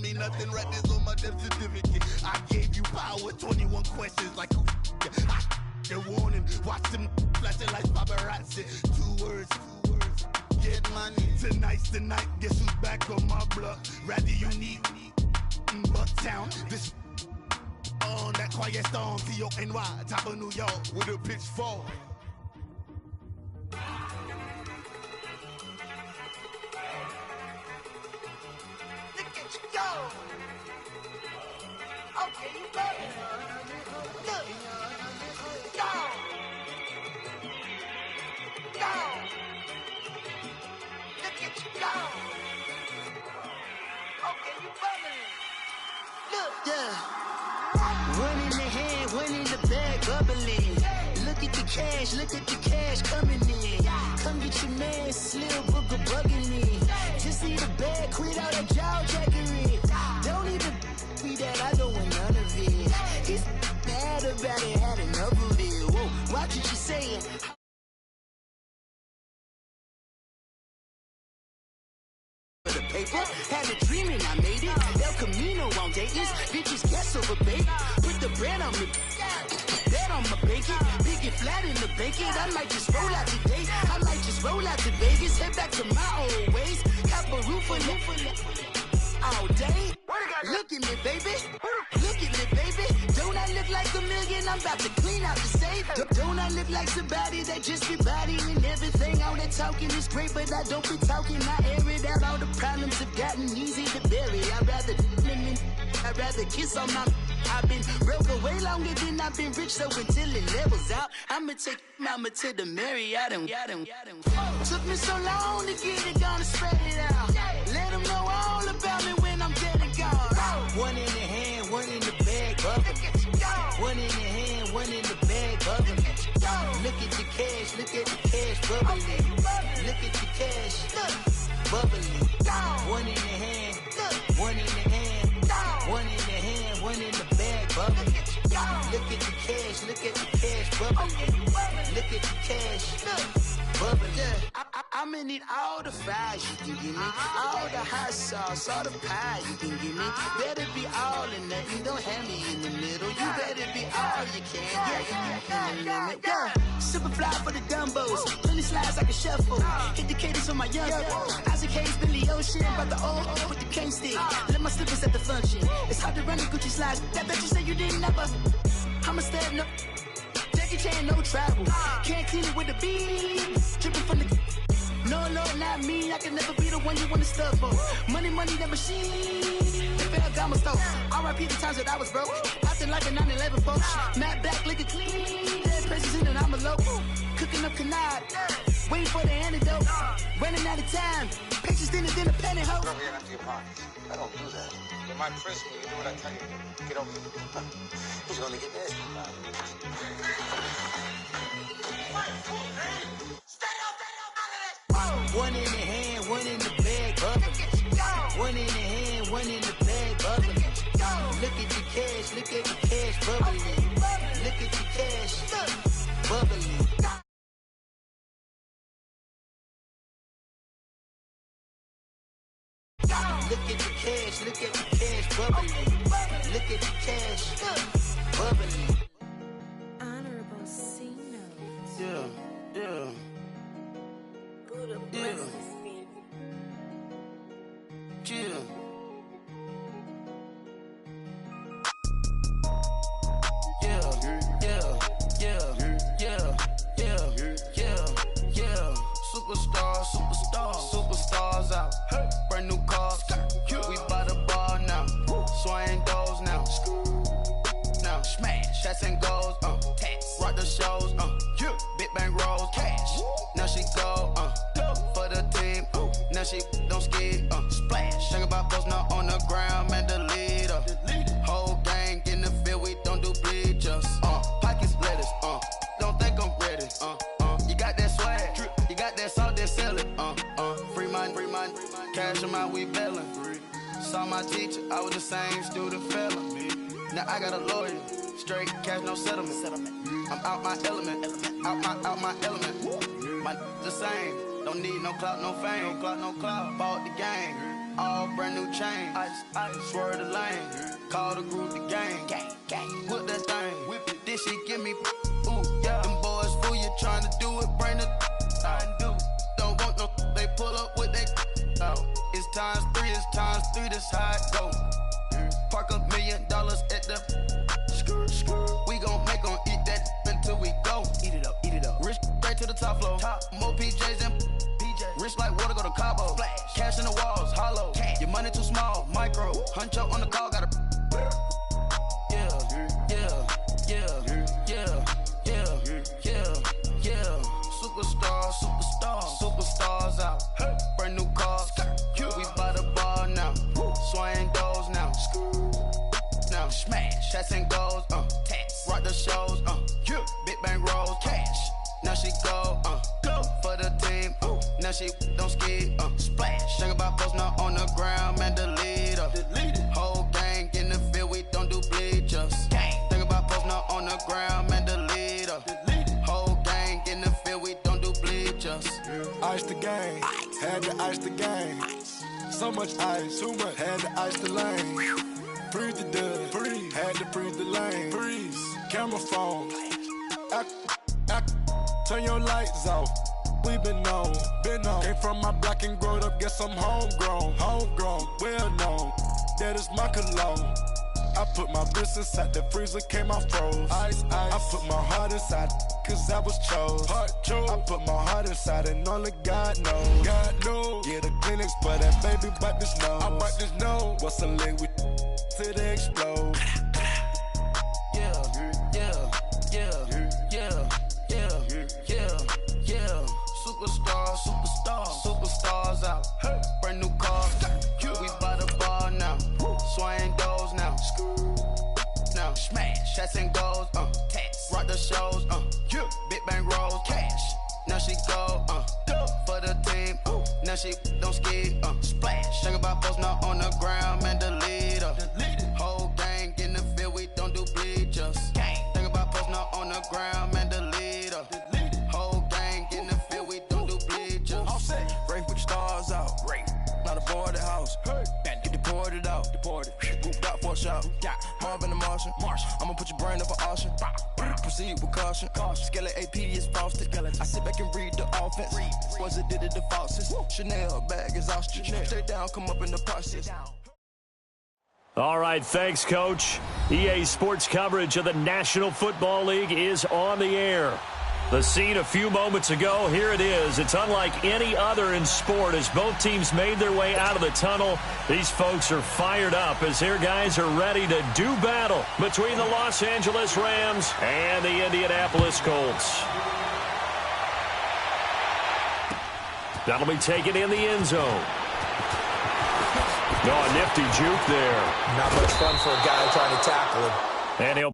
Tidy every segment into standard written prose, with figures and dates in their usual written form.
me nothing, right this on my death certificate. I gave you power, 21 questions like who I the warning, watch them flashing like paparazzi. Two words, get money. Tonight's the night, guess who's back on my block? Rather unique, Bucktown, this on that quiet storm, T-O-N-Y, top of New York, with a pitchfork. Look at you go! Okay, you better. Look! Go! Go! Look at you go! Okay, you better. Look! Yeah. One in the hand, one in the bag, bubbling. Look at the cash coming in. Come get your man, Slim Booger bugging me. Just need a bag, quit all that jaw jackery. Don't even me that I don't want none of it. He's mad about it, had enough of it. Whoa, watch what you saying. The paper, had a dream and I made it. El Camino on Dayton's, bitches guess over bait. Put the bread on me, bet on my bacon. Big and flat in the bacon. I might just roll out today. I might just roll out to Vegas, head back to my old ways. Cop a roof for all day. Look at me, baby. Look at me, baby. Don't I look like a million? I'm about to clean out the safe. Don't I look like somebody that just be bodying everything? All that talking is great, but I don't be talking. I air it out. All the problems have gotten easy to bury. I'd rather kiss on my. I've been broke away longer than I've been rich, so until it levels out, I'ma take mama to the Marriott and took me so long to get it, gonna spread it out. Let them know all about me when I'm dead and gone. One in the hand, one in the bag, bubbling. One in the hand, one in the bag, bubbling. Look at the cash, bubbling. Look at the cash, bubbling. One in the hand, one in the hand, one in the hand, one in the bag, bubbling. Look at the cash, bubbling. Look at the cash, bubbling. I'ma need all the fries you can give me, all the hot sauce, all the pie you can give me. Better be all or nothing, don't have me in the middle. You better be all you can, yeah. Super fly for the dumbos, plenty slides like a shuffle. Hit the cadence for my young Isaac Hayes, Billy Ocean, about the old with the cane stick. Let my slippers at the function. It's hard to run the Gucci slides. That bet you say you didn't never. I'ma step no. Jackie Chan, no travel. Can't clean it with the beat. Dripping from the. No, not me. I can never be the one you want to stuff for. Money, that machine. Ferragamo stove. R.I.P. the times that I was broke. Acting like a 9/11 folks. Matte black, liquor clean. Dead places in an envelope. Cooking up canard. Waiting for the antidote. Running out of time. Pictures thinner than a penny hoe. Over here after your parties. I don't do that. In my prison, you do what I tell you. Get over here. He's gonna get nasty. One in the hand, one in the bag, bubbling. One in the hand, one in the bag, bubbling. Look at the cash, bubbling. Look at the cash, bubbling. Look at the cash, bubbling. Look at the cash, bubbling. Honorable C notes. Yeah. Buddha blesses me. Yeah. Superstars out. Brand new cars. We by the bar now. Swaying doors now. Now smash. Shots and goals. Rock the shows. Big bang rolls. Cash. Now she go. For the team. Now she don't ski. Splash. Think about posting up on the ground. Man, the leader. Whole gang in the field. We don't do bleachers. Pockets lettuce. Don't think I'm ready. You got that swag. You got that salt, that sell it. Free mind. Cash them out, we bellin'. Saw my teacher, I was the same student fella. Now I got a lawyer, straight cash, no settlement. I'm out my element, out my element. My the same, don't need no clout, no fame. Bought the game, All brand new chain. Ice, swerve the lane. Call the group the gang. Whip that thing. Whip it. This shit give me. Ooh, yeah. Them boys fool you trying to do it. Bring the. I do. Don't want no. They pull up with they. Out. It's times 3. It's times 3. That's how it go. Park $1 million at the. We gon' make 'em eat that until we go. Eat it up. Rich straight to the top floor. More PJs and PJs. Rich like water, go to Cabo. Splash. Cash in the walls, hollow. Cash. Your money too small, micro. Huncho on the call, gotta. Yeah. Superstars out. Brand new cars. We by the bar now. Swaying doors now. Now smash. Shots and goals. Rock the shows. Big bang rolls. Cash. Now she go. For the team. Now she don't ski. Splash. Think about post now on the ground. Man, delete her. Whole gang in the field. We don't do bleachers. Think about post now on the ground. Man, delete her. Whole gang in the field. We don't do bleachers. Ice the game. Had to ice the game. So much ice. Too much. Had to ice the lane. Freeze the dust. Freeze. Had to freeze the lane. Freeze. Camera phone. Turn your lights off. We been on. Came from my block and growed up. Guess I'm homegrown. Well known. That is my cologne. I put my wrist inside the freezer, came out froze. Ice. I put my heart inside, cause I was chose. I put my heart inside and only God knows. Yeah, the clinics, but that baby bite this nose. I bite this nose. What's a leg with till they explode? Superstars out. Brand new cars. We by the bar now. Swaying doors now. Now smash. Shots and goals. Rock the shows. Big bang rolls. Cash. Now she go. For the team. Now she don't ski. Splash. Think about post now on the ground. Man, delete her. Whole gang in the field. We don't do bleachers. Think about post now on the ground. Man, delete her. Whole gang in the field. We don't do bleachers. Rain put the stars out. Not a boarded house. Get deported out. Group got for a shot. Marvin the Martian. I'ma put your brain up for auction. Proceed with caution. Skeleton AP is frosted. I sit back and read the offense. Was it did it the faucets? Chanel bag is ostrich. Stay down, come up in the process. All right, thanks, Coach. EA Sports coverage of the National Football League is on the air. The scene a few moments ago, here it is. It's unlike any other in sport as both teams made their way out of the tunnel. These folks are fired up as their guys are ready to do battle between the Los Angeles Rams and the Indianapolis Colts. That'll be taken in the end zone. Oh, a nifty juke there. Not much fun for a guy trying to tackle him. And he'll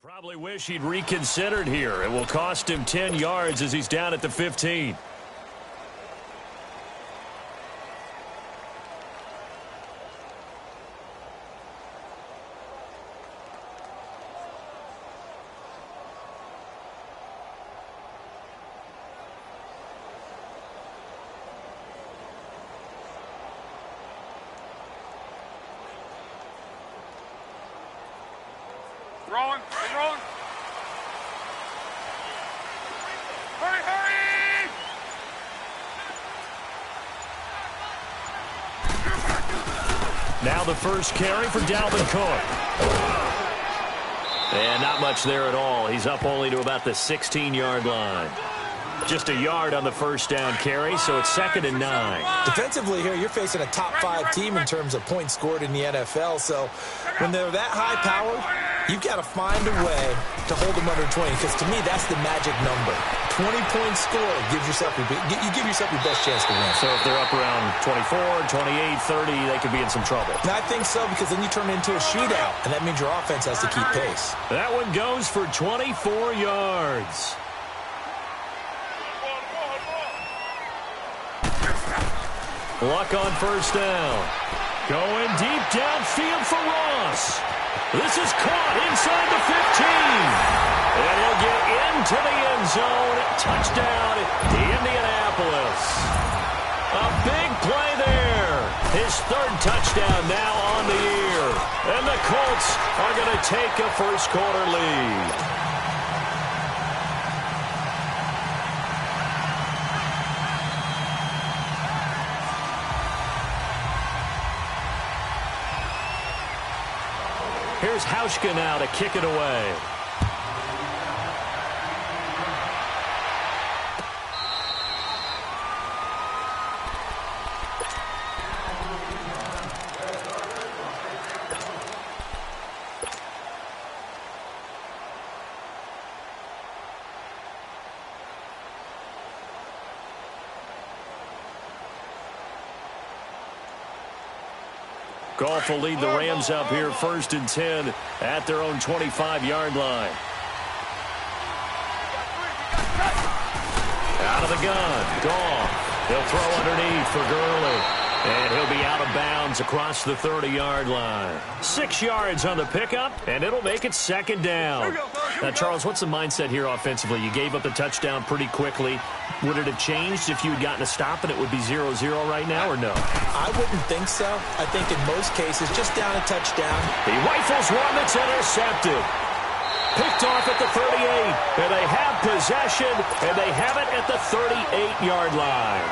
probably wish he'd reconsidered here. It will cost him 10 yards as he's down at the 15. Throwing. Hurry! Now the first carry for Dalvin Cook. And not much there at all. He's up only to about the 16-yard line. Just a yard on the first down carry, so it's 2nd and 9. Defensively here, you're facing a top 5 team in terms of points scored in the NFL. So when they're that high powered, You've got to find a way to hold them under 20, because to me, that's the magic number. 20-point score gives yourself you give yourself your best chance to win. So if they're up around 24, 28, 30, they could be in some trouble. And I think so, because then you turn it into a shootout, and that means your offense has to keep pace. That one goes for 24 yards. Luck on first down. Going deep downfield for Ross. This is caught inside the 15. And he'll get into the end zone. Touchdown, Indianapolis. A big play there. His third touchdown now on the year. And the Colts are going to take a first-quarter lead. Here's Hauschka now to kick it away. Goff will lead the Rams up here 1st and 10 at their own 25-yard line. Out of the gun, Goff. He'll throw underneath for Gurley. And he'll be out of bounds across the 30-yard line. 6 yards on the pickup, and it'll make it 2nd down. Now, Charles, what's the mindset here offensively? You gave up the touchdown pretty quickly. Would it have changed if you had gotten a stop and it would be 0-0 right now, or no? I wouldn't think so. I think in most cases, just down a touchdown. He rifles one that's intercepted. Picked off at the 38, and they have possession, and they have it at the 38-yard line.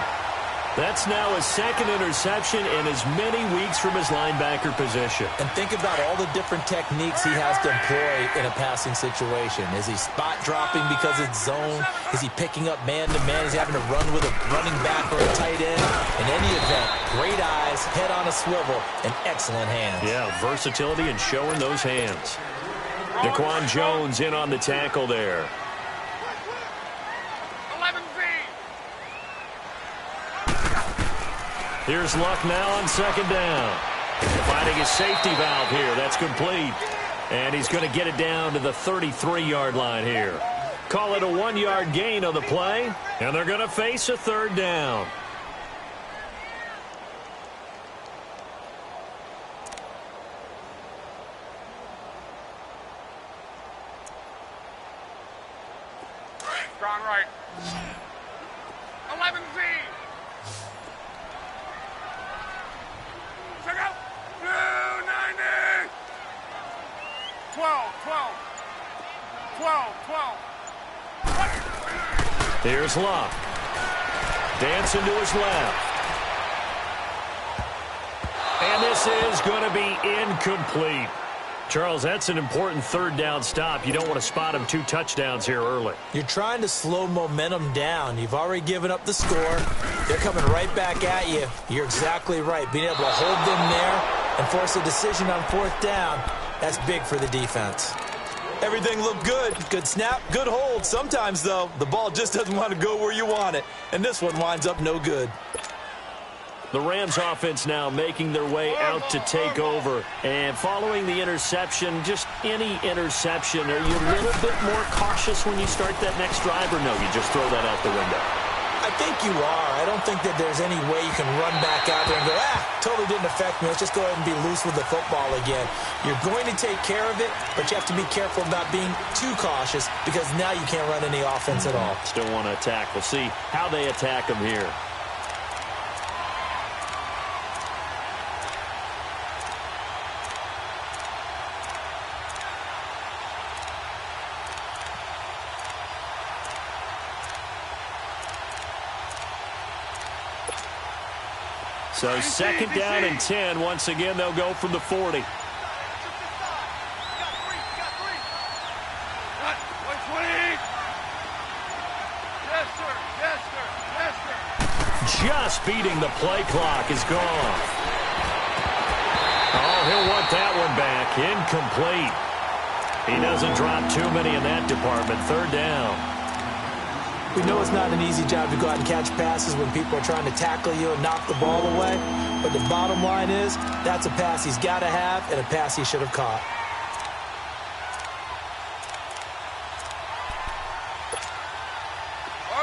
That's now his 2nd interception in as many weeks from his linebacker position. And think about all the different techniques he has to employ in a passing situation. Is he spot dropping because it's zone? Is he picking up man-to-man? Is he having to run with a running back or a tight end? In any event, great eyes, head on a swivel, and excellent hands. Yeah, versatility and showing those hands. Daquan Jones in on the tackle there. Here's Luck now on 2nd down. Finding his safety valve here. That's complete. And he's going to get it down to the 33-yard line here. Call it a 1-yard gain on the play. And they're going to face a 3rd down. Strong right. 11Z. Check out. 290. 12. 12. Here's Luck. Dancing to his left. And this is going to be incomplete. Charles, that's an important 3rd down stop. You don't want to spot him 2 touchdowns here early. You're trying to slow momentum down. You've already given up the score. They're coming right back at you. You're exactly right. Being able to hold them there and force a decision on 4th down, that's big for the defense. Everything looked good. Good snap, good hold. Sometimes, though, the ball just doesn't want to go where you want it. And this one winds up no good. The Rams offense now making their way out to take over. And following the interception, just any interception, are you a little bit more cautious when you start that next drive, or no, you just throw that out the window? I think you are. I don't think that there's any way you can run back out there and go, totally didn't affect me. Let's just go ahead and be loose with the football again. You're going to take care of it, but you have to be careful about being too cautious, because now you can't run any offense at all. Still want to attack. We'll see how they attack them here. So 2nd down and 10. Once again, they'll go from the 40. Just beating the play clock is gone. Oh, he'll want that one back. Incomplete. He doesn't drop too many in that department. Third down. We know it's not an easy job to go out and catch passes when people are trying to tackle you and knock the ball away. But the bottom line is, that's a pass he's got to have and a pass he should have caught.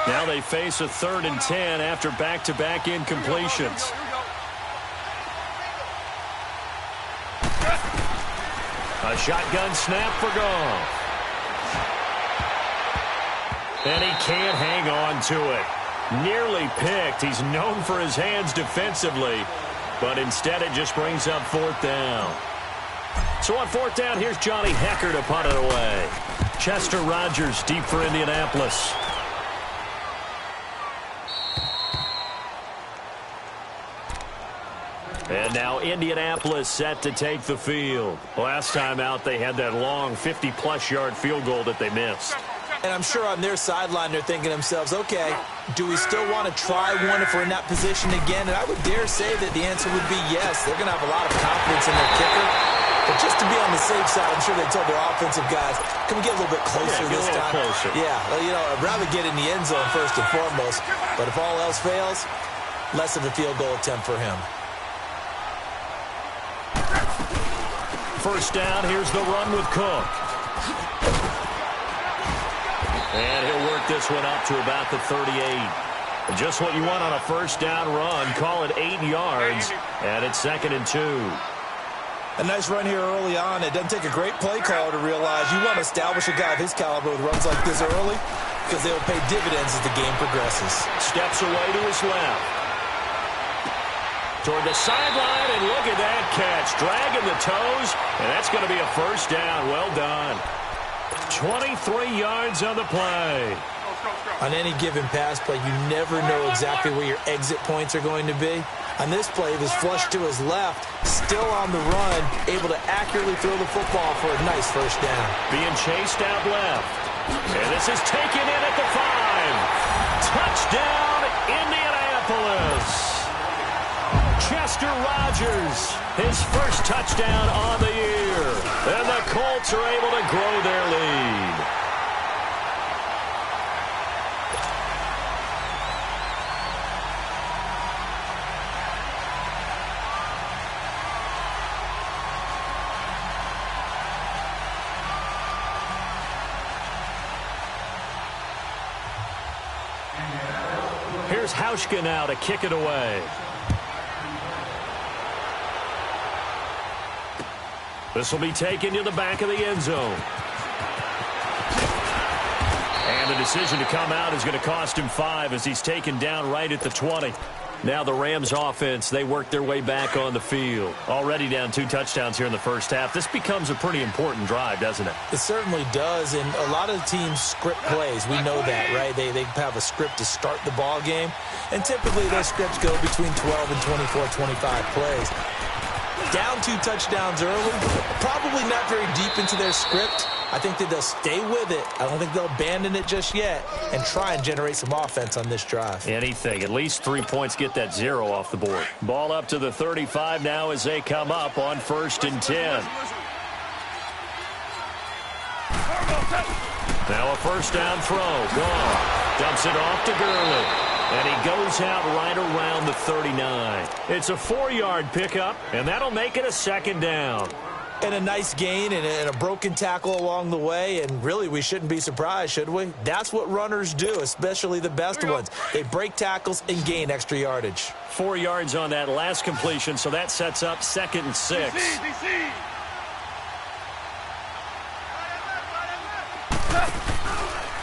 Now they face a 3rd and 10 after back-to-back incompletions. A shotgun snap for Goff. And he can't hang on to it. Nearly picked. He's known for his hands defensively, but instead it just brings up 4th down. So on 4th down, here's Johnny Hecker to punt it away. Chester Rogers deep for Indianapolis. And now Indianapolis set to take the field. Last time out, they had that long 50-plus yard field goal that they missed. And I'm sure on their sideline, they're thinking to themselves, okay, do we still want to try one if we're in that position again? And I would dare say that the answer would be yes. They're going to have a lot of confidence in their kicker. But just to be on the safe side, I'm sure they told their offensive guys, can we get a little bit closer this time? Closer. Yeah, well, you know, I'd rather get in the end zone first and foremost. But if all else fails, less of a field goal attempt for him. First down, here's the run with Cook. And he'll work this one up to about the 38. Just what you want on a first down run. Call it 8 yards, and it's 2nd and 2. A nice run here early on. It doesn't take a great play caller to realize you want to establish a guy of his caliber with runs like this early because they will pay dividends as the game progresses. Steps away to his left. Toward the sideline, and look at that catch. Dragging the toes, and that's going to be a first down. Well done. 23 yards on the play. On any given pass play, you never know exactly where your exit points are going to be. On this play, he was flushed to his left, still on the run, able to accurately throw the football for a nice first down. Being chased out left. And this is taken in at the 5. Touchdown, Indianapolis. Chester Rogers, his first touchdown on the year. And the Colts are able to grow their lead. Here's Hauschka now to kick it away. This will be taken to the back of the end zone. And the decision to come out is going to cost him 5 as he's taken down right at the 20. Now the Rams offense, they work their way back on the field. Already down 2 touchdowns here in the first half. This becomes a pretty important drive, doesn't it? It certainly does, and a lot of teams script plays. We know that, right? They have a script to start the ball game, and typically those scripts go between 12 and 24, 25 plays. Down 2 touchdowns early, probably not very deep into their script. I think that they'll stay with it. I don't think they'll abandon it just yet and try and generate some offense on this drive. Anything. At least 3 points, get that 0 off the board. Ball up to the 35 now as they come up on 1st and 10. Now a first down throw. Gone. Dumps it off to Gurley. And he goes out right around the 39. It's a 4-yard pickup, and that'll make it a 2nd down. And a nice gain and a broken tackle along the way, and really we shouldn't be surprised, should we? That's what runners do, especially the best ones. They break tackles and gain extra yardage. 4 yards on that last completion, so that sets up 2nd and 6.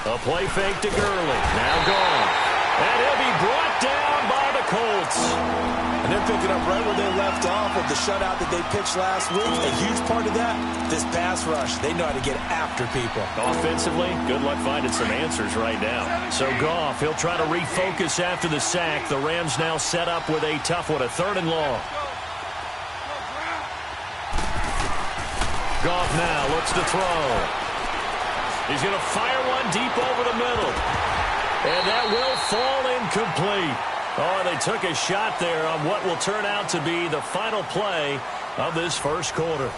A play fake to Gurley. Now gone. And he'll be brought down by the Colts. And they're picking up right where they left off with the shutout that they pitched last week. A huge part of that, this pass rush. They know how to get after people. Offensively, good luck finding some answers right now. So Goff, he'll try to refocus after the sack. The Rams now set up with a tough one, a 3rd and long. Goff now looks to throw. He's going to fire one deep over the middle. And that will fall incomplete. Oh, they took a shot there on what will turn out to be the final play of this first quarter.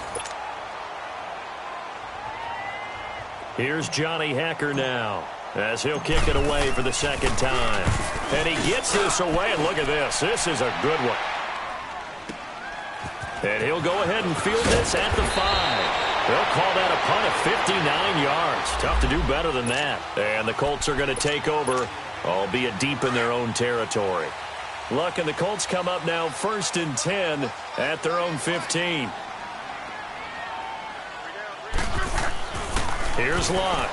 Here's Johnny Hacker now, as he'll kick it away for the second time. And he gets this away, and look at this. This is a good one. And he'll go ahead and field this at the 5. They'll call that a punt of 59 yards. Tough to do better than that. And the Colts are going to take over, albeit deep in their own territory. Luck and the Colts come up now 1st and 10 at their own 15. Here's Luck.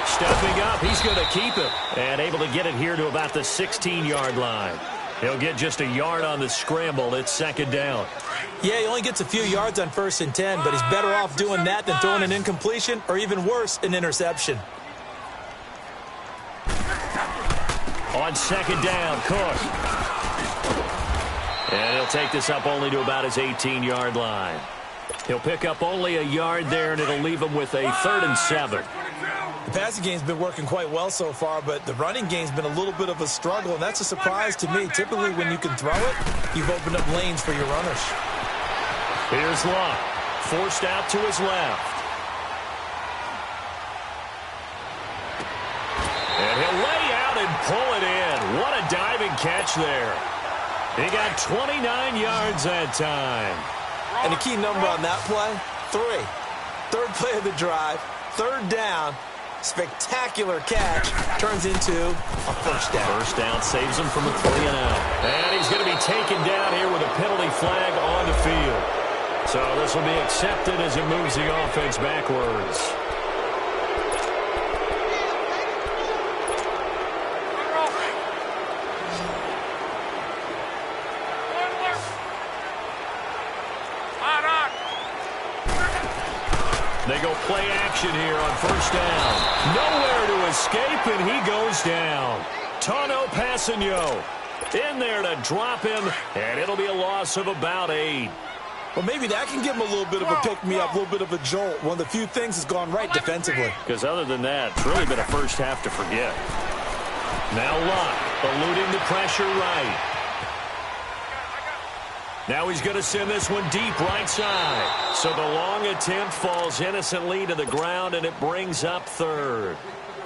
Stepping up, he's going to keep it. And able to get it here to about the 16-yard line. He'll get just a yard on the scramble. It's 2nd down. Yeah, he only gets a few yards on 1st and 10, but he's better off doing that than throwing an incompletion or even worse, an interception. On 2nd down, Cook. And he'll take this up only to about his 18-yard line. He'll pick up only a yard there, and it'll leave him with a 3rd and 7. The passing game's been working quite well so far, but the running game's been a little bit of a struggle, and that's a surprise to me. Typically, when you can throw it, you've opened up lanes for your runners. Here's Luck, forced out to his left. And he'll lay out and pull it in. What a diving catch there. He got 29 yards that time. And the key number on that play, 3. 3rd play of the drive, 3rd down. Spectacular catch turns into a 1st down. 1st down saves him from a 3-and-out. And he's going to be taken down here with a penalty flag on the field. So this will be accepted as it moves the offense backwards. They go play action here on 1st down. Nowhere to escape, and he goes down. Tano Passanio in there to drop him, and it'll be a loss of about 8. Well, maybe that can give him a little bit of a pick-me-up, a little bit of a jolt. One of the few things that's gone right defensively. Because other than that, it's really been a first half to forget. Now Luck, eluding the pressure right. Now he's going to send this one deep right side. So the long attempt falls innocently to the ground, and it brings up 3rd.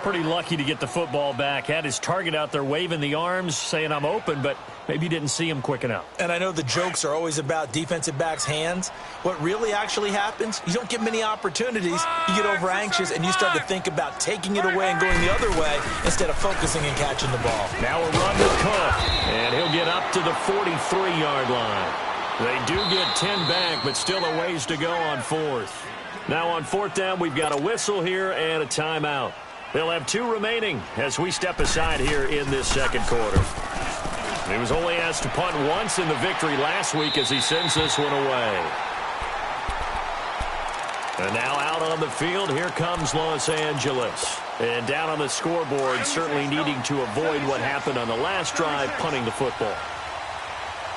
Pretty lucky to get the football back. Had his target out there waving the arms, saying I'm open, but maybe didn't see him quick enough. And I know the jokes are always about defensive backs' hands. What really actually happens, you don't get many opportunities. You get over anxious, and you start to think about taking it away and going the other way instead of focusing and catching the ball. Now a run to Cook, and he'll get up to the 43-yard line. They do get 10 back, but still a ways to go on 4th. Now on 4th down, we've got a whistle here and a timeout. They'll have 2 remaining as we step aside here in this 2nd quarter. He was only asked to punt once in the victory last week as he sends this one away. And now out on the field, here comes Los Angeles. And down on the scoreboard, certainly needing to avoid what happened on the last drive, punting the football.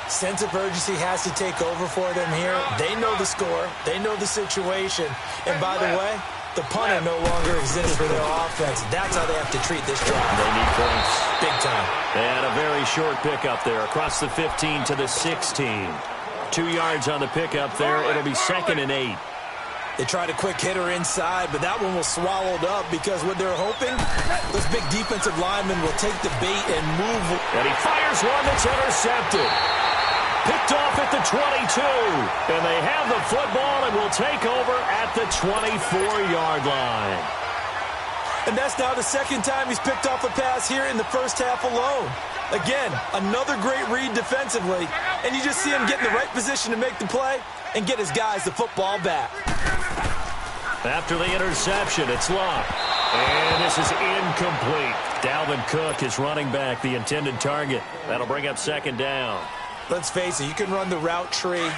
Sense of urgency has to take over for them here. They know the score. They know the situation. And by the way, the punter no longer exists for their offense. That's how they have to treat this drive. They need points. Big time. And a very short pickup there across the 15 to the 16. 2 yards on the pickup there. It'll be 2nd and 8. They tried a quick hitter inside, but that one was swallowed up because what they're hoping, those big defensive linemen will take the bait and move. And he fires one that's intercepted. Picked off at the 22. And they have the football and will take over at the 24-yard line. And that's now the 2nd time he's picked off a pass here in the first half alone. Again, another great read defensively. And you just see him get in the right position to make the play and get his guys the football back. After the interception, it's Luck. And this is incomplete. Dalvin Cook is running back, the intended target. That'll bring up 2nd down. Let's face it, you can run the route tree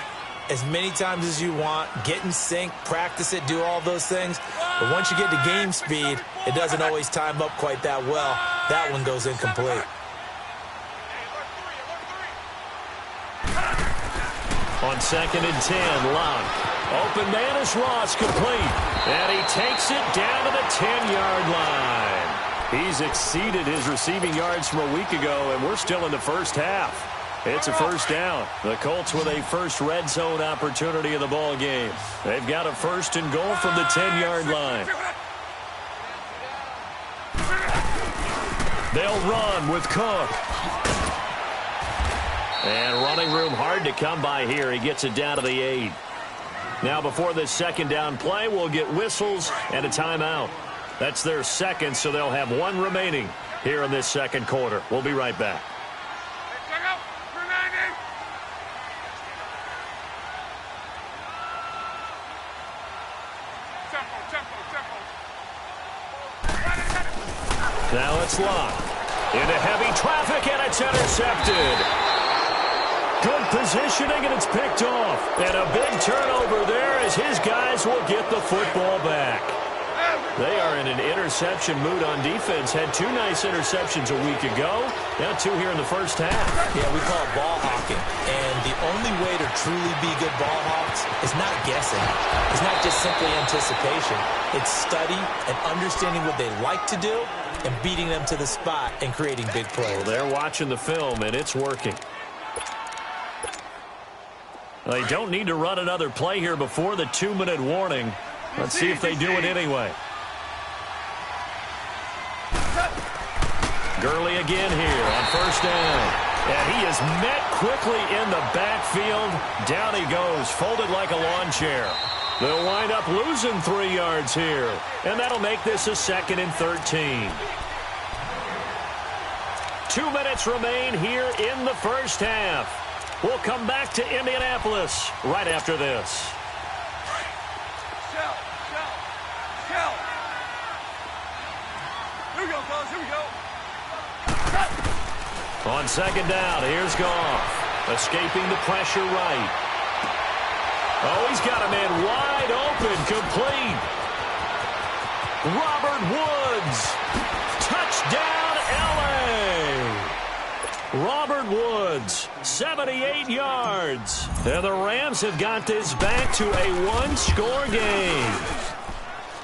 as many times as you want, get in sync, practice it, do all those things. But once you get to game speed, it doesn't always time up quite that well. That one goes incomplete. On 2nd and 10, Luck. Open man is Ross, complete. And he takes it down to the 10-yard line. He's exceeded his receiving yards from a week ago, and we're still in the first half. It's a first down. The Colts with a first red zone opportunity in the ball game. They've got a first and goal from the 10-yard line. They'll run with Cook. And running room hard to come by here. He gets it down to the 8. Now before this second down play, we'll get whistles and a timeout. That's their second, so they'll have one remaining here in this second quarter. We'll be right back. Now it's locked into heavy traffic, and it's intercepted. Good positioning, and it's picked off. And a big turnover there as his guys will get the football back. They are in an interception mood on defense. Had 2 nice interceptions a week ago. Now 2 here in the first half. Yeah, we call it ball hawking. And the only way to truly be good ball hawks is not guessing. It's not just simply anticipation. It's study and understanding what they like to do and beating them to the spot and creating big plays. Well, they're watching the film, and it's working. They don't need to run another play here before the 2-minute warning. Let's see if they do it anyway. Gurley again here on first down. And he is met quickly in the backfield. Down he goes, folded like a lawn chair. They'll wind up losing 3 yards here. And that'll make this a 2nd and 13. 2 minutes remain here in the first half. We'll come back to Indianapolis right after this. Shell. Here we go, fellas. Here we go. On second down, here's Goff. Escaping the pressure right. Oh, he's got a man wide open, complete. Robert Woods. Touchdown, L.A. Robert Woods, 78 yards. And the Rams have got this back to a 1-score game.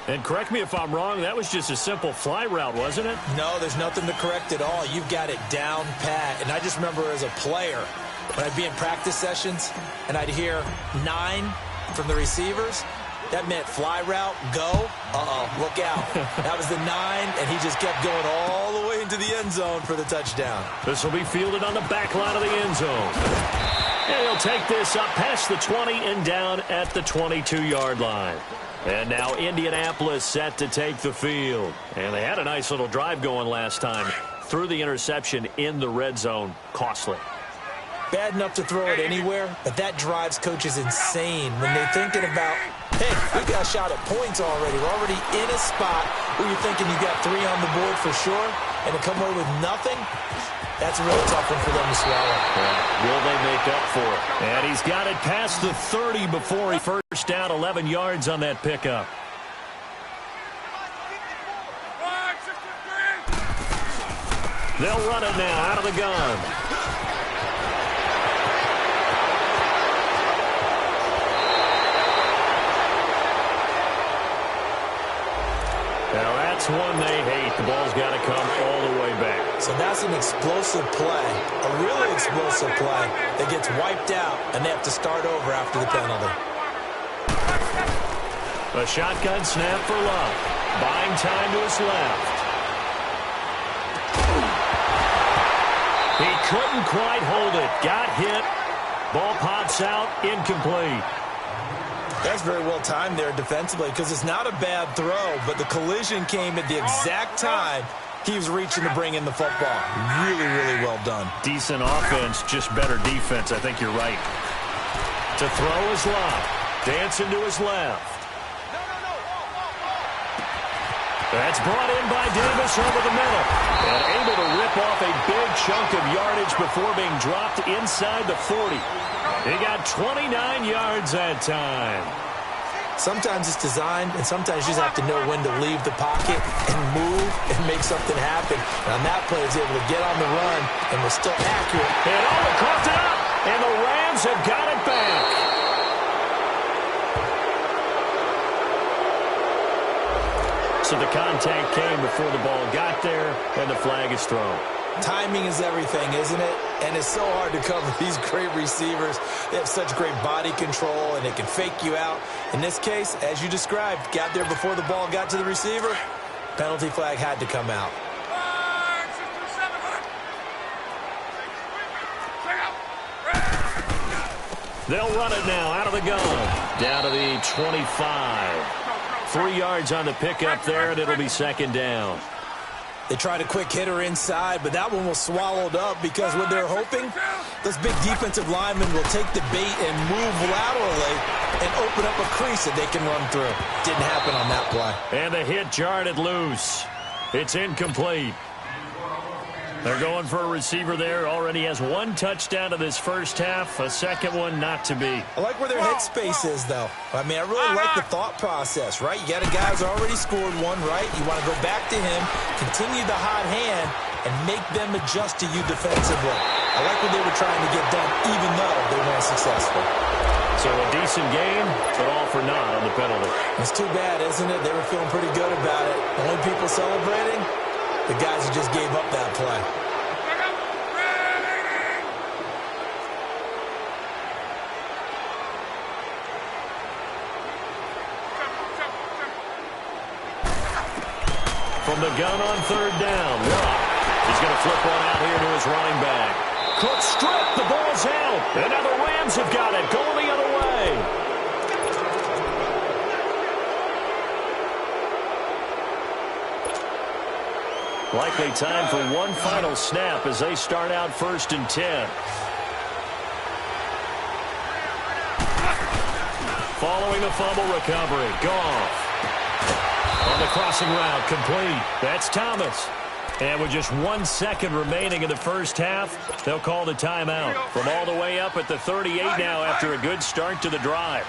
And correct me if I'm wrong, that was just a simple fly route, wasn't it? No, there's nothing to correct at all. You've got it down pat. And I just remember as a player, when I'd be in practice sessions and I'd hear 9 from the receivers, that meant fly route, go, look out. That was the 9, and he just kept going all the way into the end zone for the touchdown. This will be fielded on the back line of the end zone. And he'll take this up past the 20 and down at the 22-yard line. And now Indianapolis set to take the field. And they had a nice little drive going last time. Threw the interception in the red zone. Costly. Bad enough to throw it anywhere, but that drives coaches insane when they're thinking about, hey, we got a shot at points already. We're already in a spot where you're thinking you got 3 on the board for sure, and to come away with nothing, that's a really tough one for them to swallow. Yeah. Will they make up for it? And he's got it past the 30 before he first down, 11 yards on that pickup. They'll run it now out of the gun. Now that's one they hate. The ball's got to come all the way back. So that's an explosive play, a really explosive play that gets wiped out, and they have to start over after the penalty. A shotgun snap for Love. Buying time to his left. He couldn't quite hold it. Got hit. Ball pops out. Incomplete. That's very well timed there defensively because it's not a bad throw, but the collision came at the exact time he was reaching to bring in the football. Really, really well done. Decent offense, just better defense. I think you're right. To throw is Love. Dancing to his left. That's brought in by Davis over the middle. And able to rip off a big chunk of yardage before being dropped inside the 40. He got 29 yards that time. Sometimes it's designed, and sometimes you just have to know when to leave the pocket and move and make something happen. And on that play, he was able to get on the run and was still accurate. And it coughed it up, and the Rams have got it back. So the contact came before the ball got there, and the flag is thrown. Timing is everything, isn't it? And it's so hard to cover these great receivers. They have such great body control, and they can fake you out. In this case, as you described, got there before the ball got to the receiver. Penalty flag had to come out. They'll run it now out of the gun. Down to the 25. 3 yards on the pickup there, and it'll be second down. They tried a quick hitter inside, but that one was swallowed up because what they're hoping, this big defensive lineman will take the bait and move laterally and open up a crease that they can run through. Didn't happen on that play. And the hit jarred it loose. It's incomplete. They're going for a receiver there. Already has 1 touchdown in this first half. A second one not to be. I like where their headspace is, though. I mean, I really like the thought process, right? You got a guy who's already scored one, right? You want to go back to him, continue the hot hand, and make them adjust to you defensively. I like what they were trying to get done, even though they weren't successful. So a decent game, but all for naught on the penalty. It's too bad, isn't it? They were feeling pretty good about it. The only people celebrating, the guys who just gave up that play. From the gun on third down, Watt. He's going to flip one out here to his running back. Cook stripped, the ball's out. And now the Rams have got it, going the other way. Likely time for one final snap as they start out 1st and 10. Following a fumble recovery, Goff. On the crossing route, complete. That's Thomas. And with just 1 second remaining in the first half, they'll call the timeout. From all the way up at the 38 now after a good start to the drive.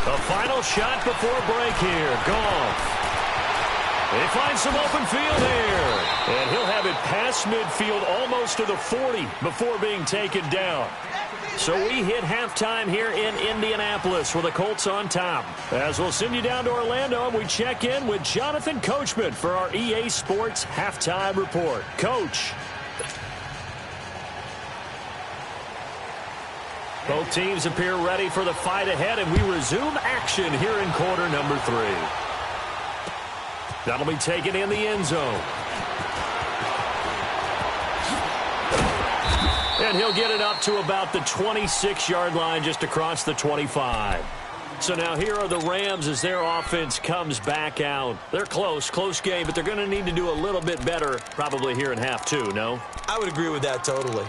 The final shot before break here. Goff. They find some open field here. And he'll have it past midfield almost to the 40 before being taken down. So we hit halftime here in Indianapolis with the Colts on top. As we'll send you down to Orlando, and we check in with Jonathan Coachman for our EA Sports Halftime Report. Coach. Both teams appear ready for the fight ahead, and we resume action here in quarter number 3. That'll be taken in the end zone. And he'll get it up to about the 26-yard line just across the 25. So now here are the Rams as their offense comes back out. They're close game, but they're going to need to do a little bit better probably here in half 2, no? I would agree with that totally.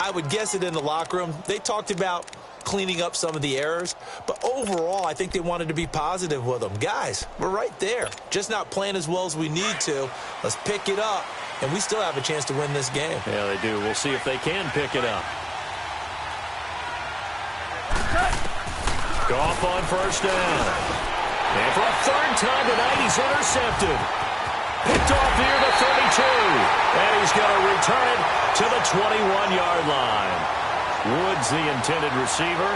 I would guess it in the locker room. They talked about cleaning up some of the errors, but overall, I think they wanted to be positive with them. Guys, we're right there. Just not playing as well as we need to. Let's pick it up, and we still have a chance to win this game. Yeah, they do. We'll see if they can pick it up. Goff on first down. And for a third time tonight, he's intercepted. Picked off near the 32. And he's going to return it to the 21-yard line. Woods, the intended receiver.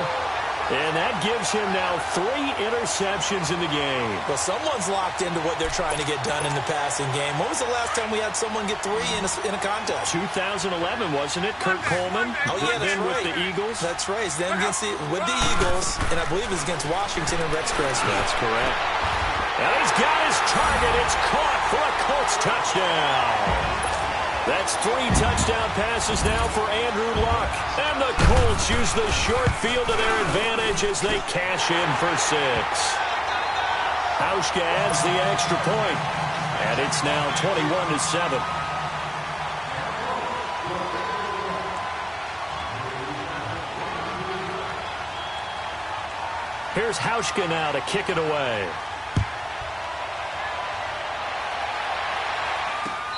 And that gives him now 3 interceptions in the game. Well, someone's locked into what they're trying to get done in the passing game. When was the last time we had someone get 3 in a contest? 2011, wasn't it? Kurt Coleman. Oh, yeah, that's right. With the Eagles. That's right. Then with the Eagles, and I believe it's against Washington and Rex Grossman. That's correct. And he's got his target. It's caught for a Colts touchdown. That's 3 touchdown passes now for Andrew Luck. And the Colts use the short field to their advantage as they cash in for 6. Hauschka adds the extra point. And it's now 21-7. Here's Hauschka now to kick it away.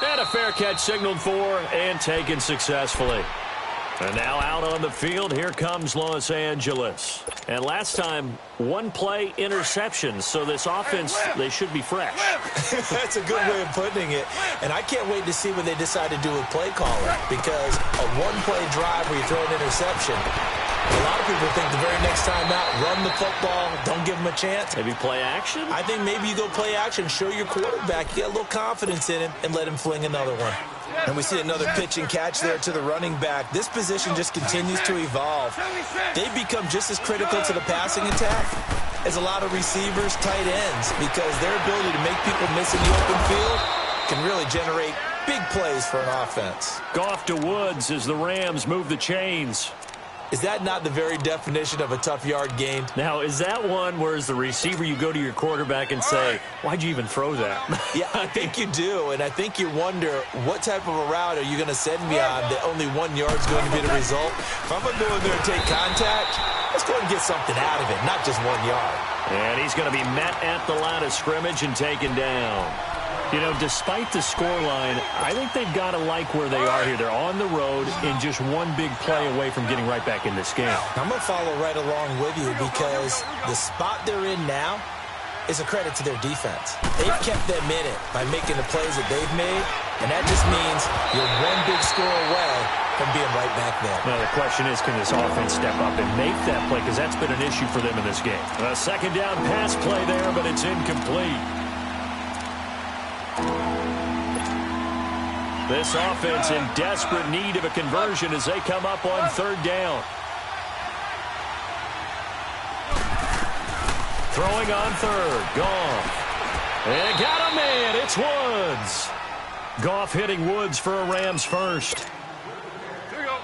And a fair catch signaled for and taken successfully. And now out on the field, here comes Los Angeles. And last time, 1-play interception. So this offense, they should be fresh. That's a good way of putting it. And I can't wait to see what they decide to do with play calling. Because a 1-play drive where you throw an interception, A lot of people think the very next time out, run the football, don't give him a chance. Maybe play action? I think maybe you go play action, show your quarterback, you get a little confidence in him, and let him fling another one. And we see another pitch and catch there to the running back. This position just continues to evolve. They become just as critical to the passing attack as a lot of receivers, tight ends, because their ability to make people miss in the open field can really generate big plays for an offense. Goff to Woods as the Rams move the chains. Is that not the very definition of a tough yard gain? Now, is that one where as the receiver you go to your quarterback and say, why'd you even throw that? Yeah, I think you do, and I think you wonder what type of a route are you going to send me on that only 1 yard's going to be the result? If I'm going to go in there and take contact, let's go and get something out of it, not just 1 yard. And he's going to be met at the line of scrimmage and taken down. You know, despite the scoreline, I think they've got to like where they are here. They're on the road and just one big play away from getting right back in this game. I'm going to follow right along with you because the spot they're in now is a credit to their defense. They've kept them in it by making the plays that they've made, and that just means you're one big score away from being right back there. Now, the question is, can this offense step up and make that play? Because that's been an issue for them in this game. A second down pass play there, but it's incomplete. This offense in desperate need of a conversion as they come up on third down. Throwing on third. Goff. And got a man. It's Woods. Goff hitting Woods for a Rams first.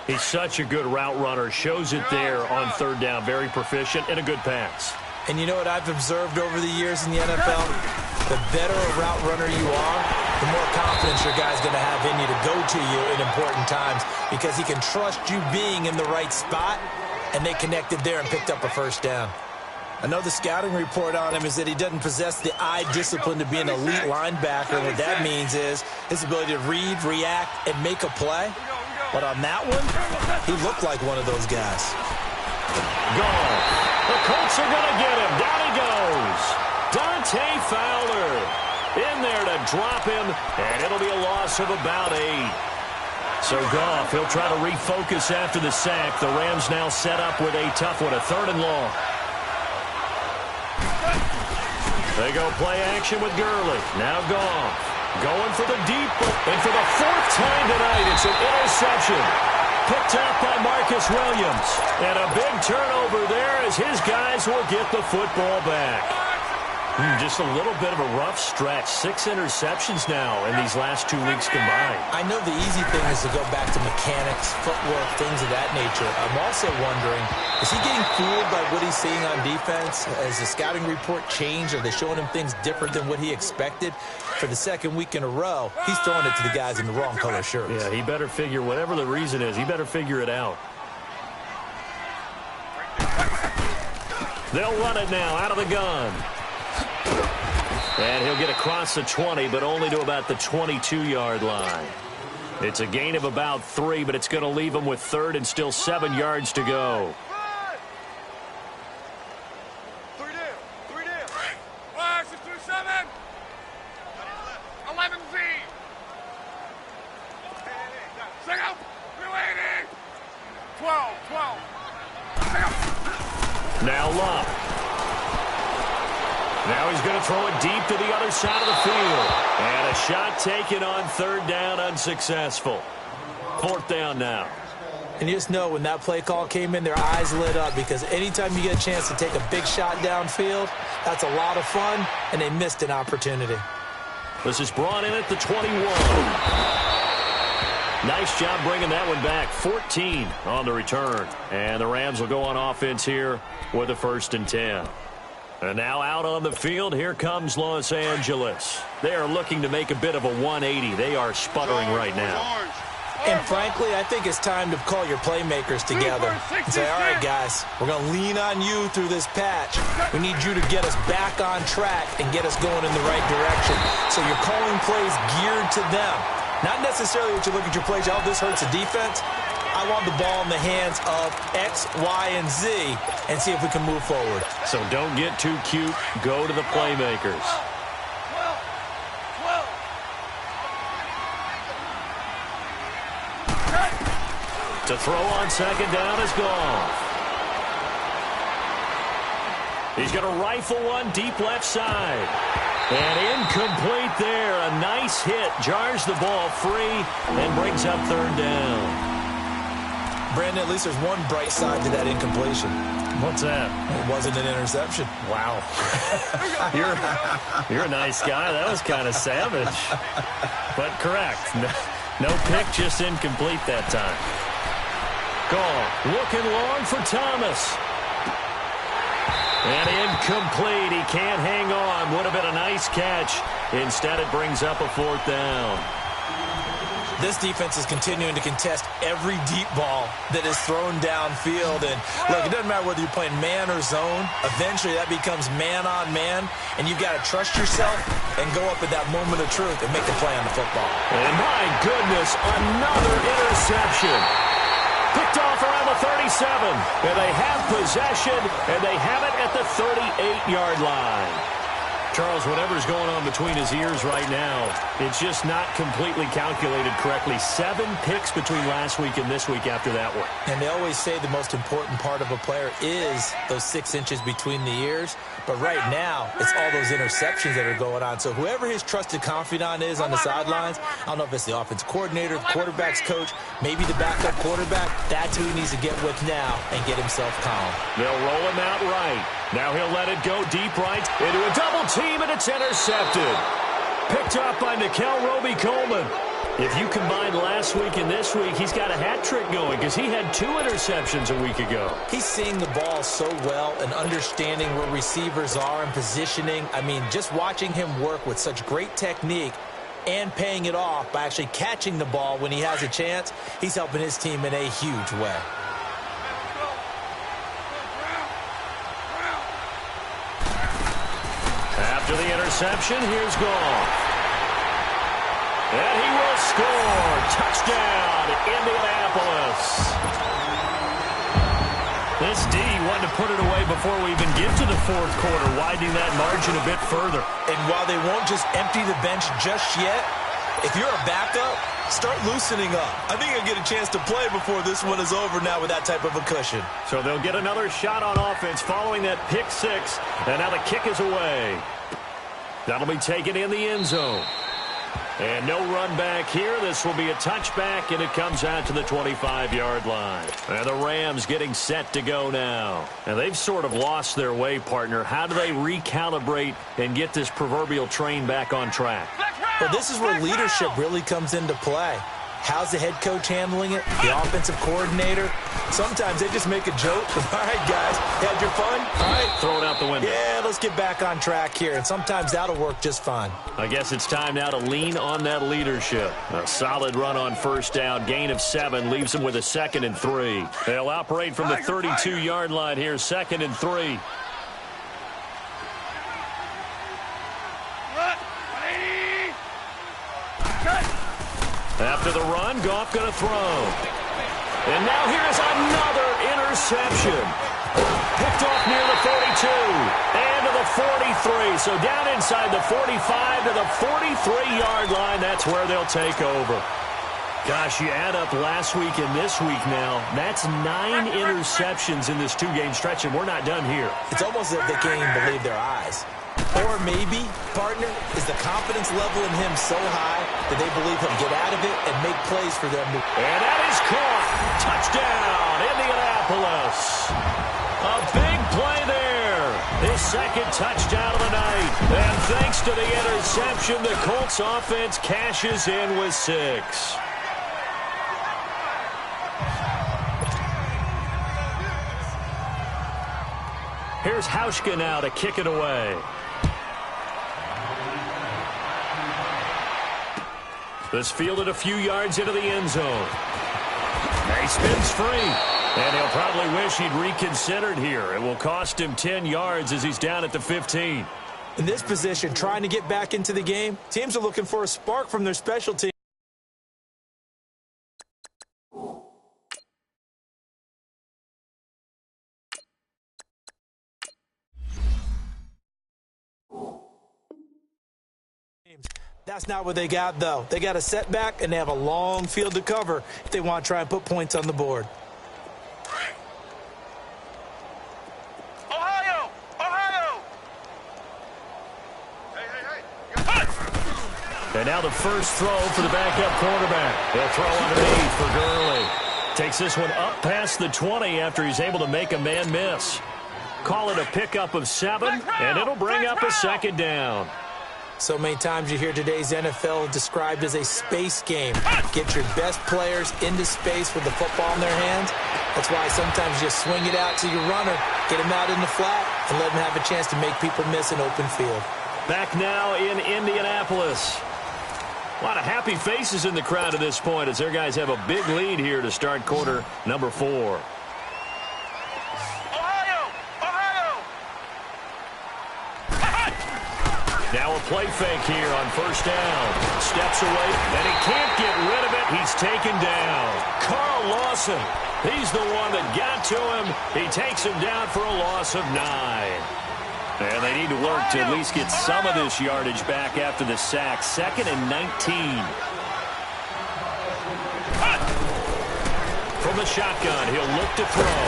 He's such a good route runner. Shows it there on third down. Very proficient and a good pass. And you know what I've observed over the years in the NFL? The better a route runner you are, the more confidence your guy's going to have in you to go to you in important times because he can trust you being in the right spot, and they connected there and picked up a first down. I know the scouting report on him is that he doesn't possess the eye discipline to be an elite linebacker, and what that means is his ability to read, react, and make a play. But on that one, he looked like one of those guys. Gone. The Colts are going to get him. Down he goes. Dante Fowler in there to drop him, and it'll be a loss of about 8. So Goff, he'll try to refocus after the sack. The Rams now set up with a tough one, a 3rd and long. They go play action with Gurley. Now Goff going for the deep, and for the 4th time tonight, it's an interception. Picked up by Marcus Williams. And a big turnover there as his guys will get the football back. Just a little bit of a rough stretch. 6 interceptions now in these last 2 weeks combined. I know the easy thing is to go back to mechanics, footwork, things of that nature. I'm also wondering, is he getting fooled by what he's seeing on defense? Has the scouting report changed? Are they showing him things different than what he expected? For the 2nd week in a row, he's throwing it to the guys in the wrong color shirts. Yeah, he better figure, whatever the reason is, he better figure it out. They'll run it now out of the gun. And he'll get across the 20, but only to about the 22-yard line. It's a gain of about 3, but it's going to leave him with 3rd and still 7 yards to go. 3 down. 3 down. 5, 6, 2, 7. 11 Z. Sing up. 280. 12. 12. Sing up. Now Love. Now he's going to throw it deep to the other side of the field. And a shot taken on 3rd down, unsuccessful. 4th down now. And you just know when that play call came in, their eyes lit up because anytime you get a chance to take a big shot downfield, that's a lot of fun, and they missed an opportunity. This is brought in at the 21. Nice job bringing that one back. 14 on the return. And the Rams will go on offense here with a 1st and 10. And now out on the field, here comes Los Angeles. They are looking to make a bit of a 180. They are sputtering right now. And frankly, I think it's time to call your playmakers together and say, all right, guys, we're going to lean on you through this patch. We need you to get us back on track and get us going in the right direction. So you're calling plays geared to them. Not necessarily what you look at your plays, oh, this hurts the defense. I want the ball in the hands of X, Y, and Z and see if we can move forward. So don't get too cute. Go to the playmakers. 12. To throw on 2nd down is Goff. He's going to rifle one deep left side. And incomplete there. A nice hit. Jars the ball free and brings up third down. Brandon, at least there's one bright side to that incompletion. What's that? It wasn't an interception. Wow. You're a nice guy. That was kind of savage. But correct. No pick, just incomplete that time. Goal. Looking long for Thomas. And incomplete. He can't hang on. Would have been a nice catch. Instead, it brings up a fourth down. This defense is continuing to contest every deep ball that is thrown downfield. And, look, it doesn't matter whether you're playing man or zone. Eventually, that becomes man-on-man, and you've got to trust yourself and go up at that moment of truth and make the play on the football. And, my goodness, another interception. Picked off around the 37. And they have possession, and they have it at the 38-yard line. Charles, whatever's going on between his ears right now, it's just not completely calculated correctly. 7 picks between last week and this week after that one. And they always say the most important part of a player is those 6 inches between the ears. But right now, it's all those interceptions that are going on. So whoever his trusted confidant is on the sidelines, I don't know if it's the offense coordinator, the quarterback's coach, maybe the backup quarterback, that's who he needs to get with now and get himself calm. They'll roll him out right. Now he'll let it go deep right into a double team, and it's intercepted. Picked off by Nickel Roby-Coleman. If you combine last week and this week, he's got a hat trick going because he had 2 interceptions a week ago. He's seeing the ball so well and understanding where receivers are and positioning. I mean, just watching him work with such great technique and paying it off by actually catching the ball when he has a chance, he's helping his team in a huge way. After the interception, here's Goff. And he will score. Touchdown, Indianapolis. This D wanted to put it away before we even get to the fourth quarter, widening that margin a bit further. And while they won't just empty the bench just yet, if you're a backup, start loosening up. I think you'll get a chance to play before this one is over now with that type of a cushion. So they'll get another shot on offense following that pick 6, and now the kick is away. That'll be taken in the end zone. And no run back here. This will be a touchback, and it comes out to the 25-yard line. And the Rams getting set to go now. And they've sort of lost their way, partner. How do they recalibrate and get this proverbial train back on track? Well, this is where leadership really comes into play. How's the head coach handling it? The offensive coordinator? Sometimes they just make a joke. All right, guys, had your fun? All right. Throw it out the window. Yeah, let's get back on track here. And sometimes that'll work just fine. I guess it's time now to lean on that leadership. A solid run on first down. Gain of 7 leaves them with a 2nd and 3. They'll operate from the 32-yard line here. 2nd and 3. After the run, Goff going to throw. And now here's another interception. Picked off near the 42 and to the 43. So down inside the 45 to the 43-yard line. That's where they'll take over. Gosh, you add up last week and this week now. That's 9 interceptions in this 2-game stretch, and we're not done here. It's almost as if they can't even believe their eyes. Or maybe, partner, is the confidence level in him so high that they believe he'll get out of it and make plays for them. And that is caught. Touchdown, Indianapolis. A big play there. His 2nd touchdown of the night. And thanks to the interception, the Colts offense cashes in with 6. Here's Hauschka now to kick it away. This fielded a few yards into the end zone. He spins free. And he'll probably wish he'd reconsidered here. It will cost him 10 yards as he's down at the 15. In this position, trying to get back into the game, teams are looking for a spark from their special team. That's not what they got, though. They got a setback, and they have a long field to cover if they want to try and put points on the board. Ohio! Ohio! And now the first throw for the backup quarterback. He'll throw underneath for Gurley. Takes this one up past the 20 after he's able to make a man miss. Call it a pickup of 7, and it'll bring up a second down. So many times you hear today's NFL described as a space game. Get your best players into space with the football in their hands. That's why sometimes you swing it out to your runner, get him out in the flat, and let him have a chance to make people miss an open field. Back now in Indianapolis. A lot of happy faces in the crowd at this point as their guys have a big lead here to start quarter number 4. Now a play fake here on first down. Steps away, and he can't get rid of it. He's taken down. Carl Lawson, he's the one that got to him. He takes him down for a loss of 9. And they need to work to at least get some of this yardage back after the sack. 2nd and 19. From the shotgun, he'll look to throw.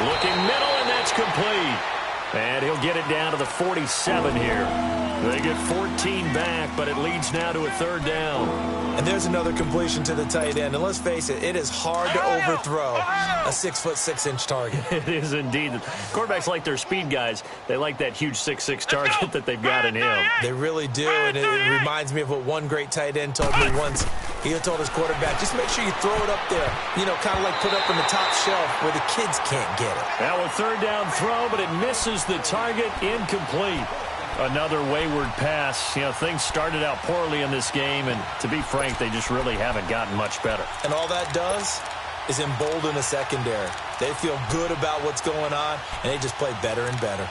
Looking middle, and that's complete. And he'll get it down to the 47 here. They get 14 back, but it leads now to a 3rd down. And there's another completion to the tight end. And let's face it, it is hard to overthrow a 6'6" target. It is indeed. Quarterbacks like their speed guys. They like that huge 6'6" target that they've got in him. They really do, and it reminds me of what one great tight end told me once. He told his quarterback, just make sure you throw it up there. You know, kind of like put up on the top shelf where the kids can't get it. Now a 3rd down throw, but it misses the target. Incomplete. Another wayward pass. You know, things started out poorly in this game, and to be frank, they just really haven't gotten much better. And all that does is embolden the secondary. They feel good about what's going on, and they just play better and better.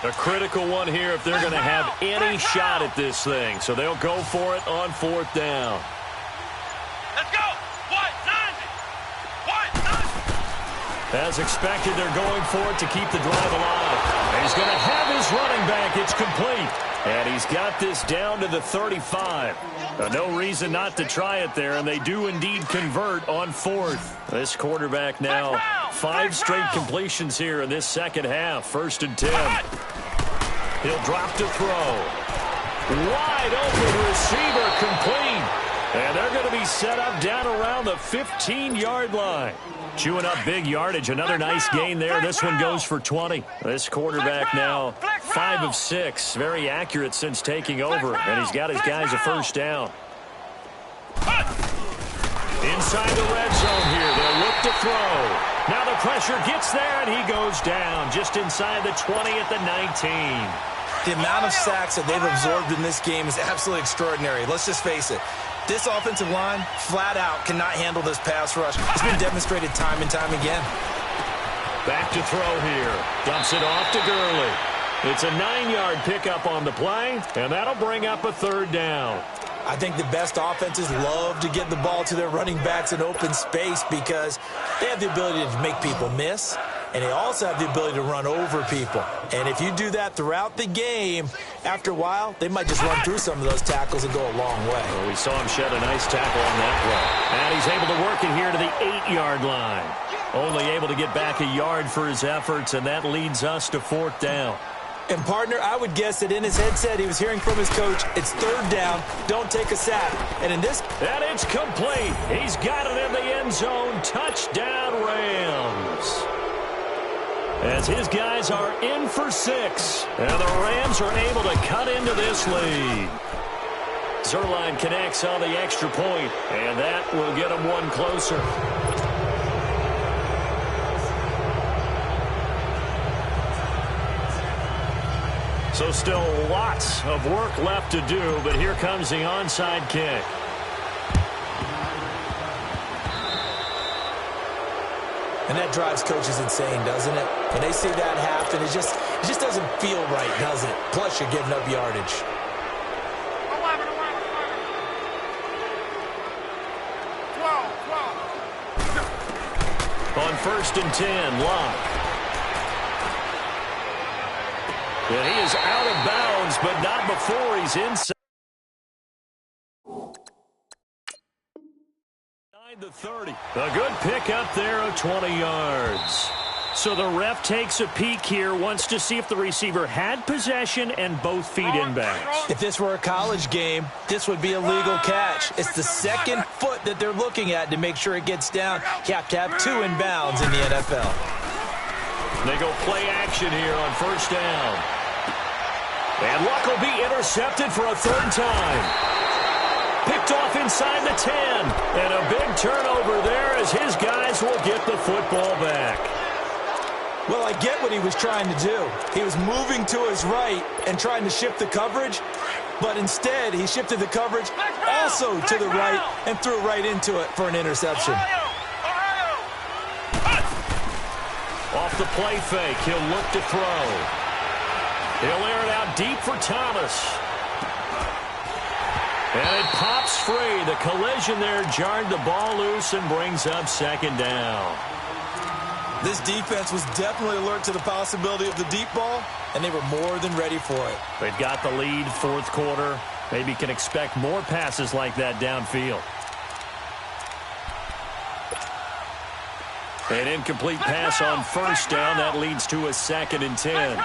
A critical one here if they're going to have any shot at this thing. So they'll go for it on 4th down. Let's go! As expected, they're going for it to keep the drive alive. And he's going to have his running back. It's complete. And he's got this down to the 35. No reason not to try it there, and they do indeed convert on 4th. This quarterback now 5 straight completions here in this second half. 1st and 10. He'll drop to throw. Wide open receiver, complete. And they're going to be set up down around the 15-yard line. Chewing up big yardage. Another nice gain there. This one goes for 20. This quarterback now 5 of 6. Very accurate since taking over. And he's got his guys a 1st down. Inside the red zone here. They'll look to throw. Now the pressure gets there, and he goes down just inside the 20 at the 19. The amount of sacks that they've absorbed in this game is absolutely extraordinary. Let's just face it. This offensive line, flat out, cannot handle this pass rush. It's been demonstrated time and time again. Back to throw here. Dumps it off to Gurley. It's a 9-yard pickup on the play, and that'll bring up a 3rd down. I think the best offenses love to get the ball to their running backs in open space because they have the ability to make people miss, and they also have the ability to run over people. And if you do that throughout the game, after a while, they might just run through some of those tackles and go a long way. Well, we saw him shed a nice tackle on that play. And he's able to work it here to the 8-yard line. Only able to get back a yard for his efforts, and that leads us to 4th down. And, partner, I would guess that in his headset he was hearing from his coach, it's 3rd down, don't take a sack. And in this... And it's complete. He's got it in the end zone. Touchdown, Rams. As his guys are in for 6. And the Rams are able to cut into this lead. Zerline connects on the extra point, and that will get them one closer. So still lots of work left to do, but here comes the onside kick. And that drives coaches insane, doesn't it? When they see that happen, it just doesn't feel right, does it? Plus, you're giving up yardage. On 1st and 10, Locke. And he is out of bounds, but not before he's inside inside the 30. A good pickup there of 20 yards. So the ref takes a peek here, wants to see if the receiver had possession and both feet inbounds. If this were a college game, this would be a legal catch. It's the second foot that they're looking at to make sure it gets down. You have to have 2 inbounds in the NFL. They go play action here on first down. And Luck will be intercepted for a 3rd time. Picked off inside the 10. And a big turnover there as his guys will get the football back. Well, I get what he was trying to do. He was moving to his right and trying to shift the coverage, but instead he shifted the coverage also to the right and threw right into it for an interception. Off the play fake, he'll look to throw. He'll air it out deep for Thomas. And it pops free. The collision there jarred the ball loose and brings up 2nd down. This defense was definitely alert to the possibility of the deep ball, and they were more than ready for it. They've got the lead, 4th quarter. Maybe can expect more passes like that downfield. An incomplete pass on first down. That leads to a 2nd and 10.